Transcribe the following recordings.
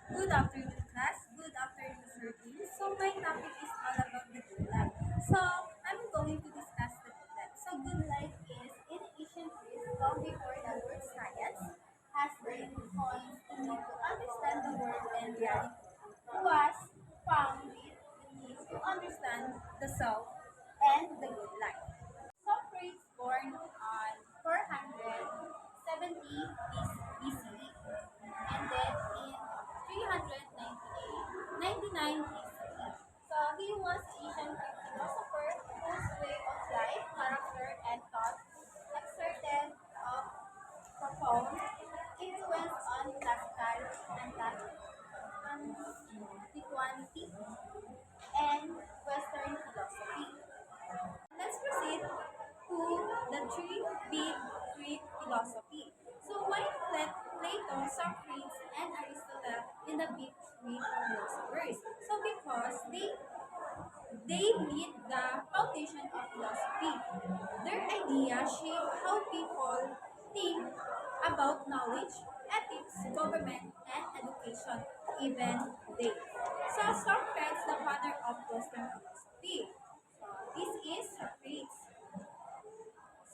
Good afternoon, class. Good afternoon, Sir Dean. So, my topic is all about the good life. So, I'm going to discuss the good life. So, good life is in ancient Greece, long before the word science has been coined to need to understand the world and reality. Was found with the need to understand the self and the good life. Socrates born on 470 BCE and then in 399 BCE. So he was Asian Greek philosopher whose way of life, character, and thought exerted a profound influence on classical antiquity and Western philosophy. Let's proceed to the three big Greek philosophy. So why Plato, Socrates, and Aristotle in the big three philosophers? So because they lead the foundation of philosophy. Their ideas shape how people think about knowledge, ethics, government, and education, even today. So Socrates, the father of Western philosophy. This is Socrates.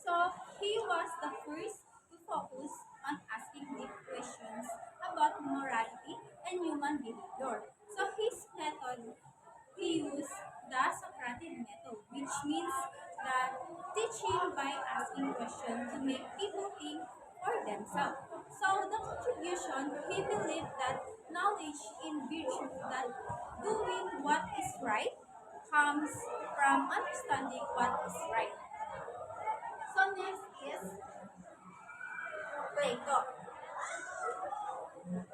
So he was the first to focus on asking deep questions about morality and human behavior. So his method, he used the Socratic method, which means that teaching by asking questions to make people think for themselves. So the contribution, he believed that knowledge in virtue that doing what is right comes from understanding what is right. So next is Plato.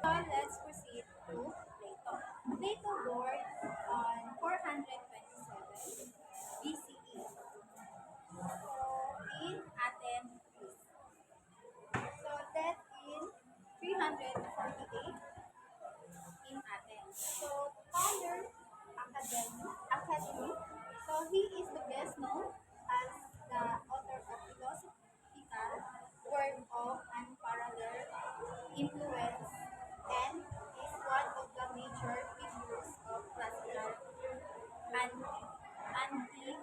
So let's proceed to Plato. Plato born on 427 BCE. So in Athens, Greece. So that in 348 in Athens. So founder academy. So he is the best known as the author of philosophical work of unparalleled influence and is one of the major figures of classical antiquity.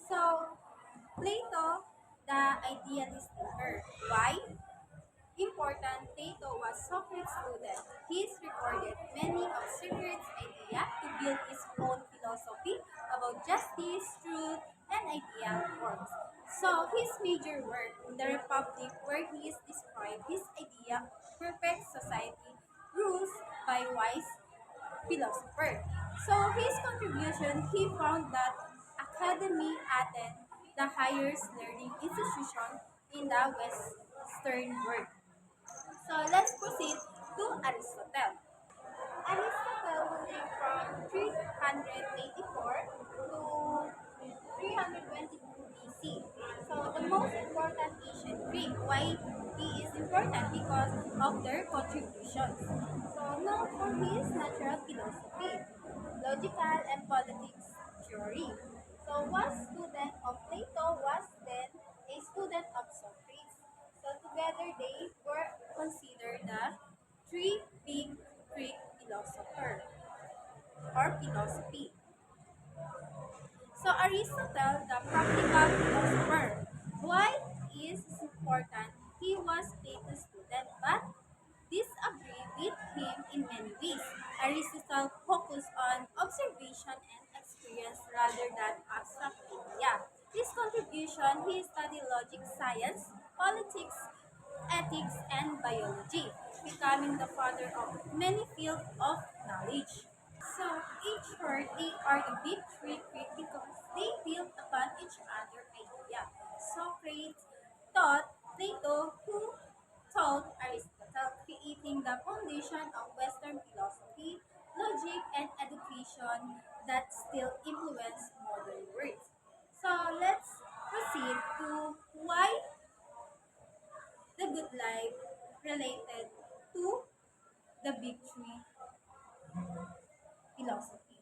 So Plato, the idealist thinker. Why? Important, Plato was Socrates' student. He's recorded many of Socrates' ideas to build his own philosophy about justice, truth, and ideal forms. So his major work, The Republic, where he is described his idea of perfect society, rules by wise philosopher. So his contribution, he found that Academy Athens, the highest learning institution in the Western world. So let's proceed to Aristotle. Aristotle lived from 384 to 322 BC. So the most important ancient Greek. Why he is important? Because of their contributions. So known for his natural philosophy, logical and politics theory. So one student of Plato was then a student of Socrates. So together they were considered the three big Greek philosopher or philosophy. So Aristotle, the practical philosopher. Why is important? He was Plato's student but disagreed with him in many ways. Aristotle focused on observation and experience rather than abstract idea. His contribution, he studied logic, science, politics, ethics, and biology, becoming the father of many fields of knowledge. So each word, they are the big three Greek because they build upon each other idea. Socrates taught Plato, who taught Aristotle, creating the foundation of Western philosophy, logic, and education that still influence modern world. So let's proceed to why the good life related to the big three philosophy.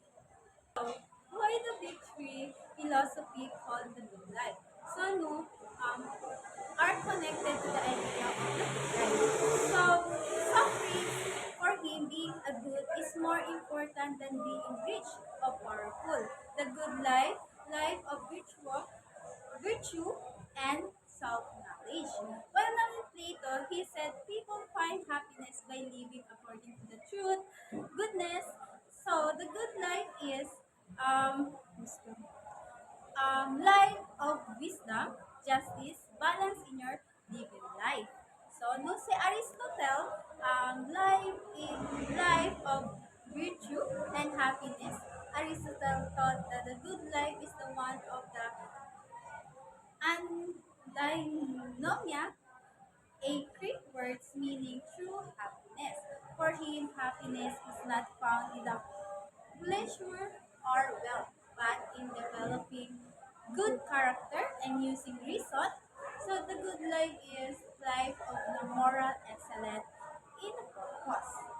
So, why the big three philosophy called the good life? So, no, are connected to the idea of the good life. So, Socrates important than being rich or powerful. The good life, life of virtue and self-knowledge. While on Plato, he said people find happiness by living according to the truth, goodness. So the good life is um, life of wisdom, justice, balance in your living life. So, no si Aristotle, life is life of virtue and happiness. Aristotle thought that the good life is the one of the andinomia, a Greek word meaning true happiness. For him, happiness is not found in the pleasure or wealth, but in developing good character and using reason. So the good life is life of the moral excellence in purpose.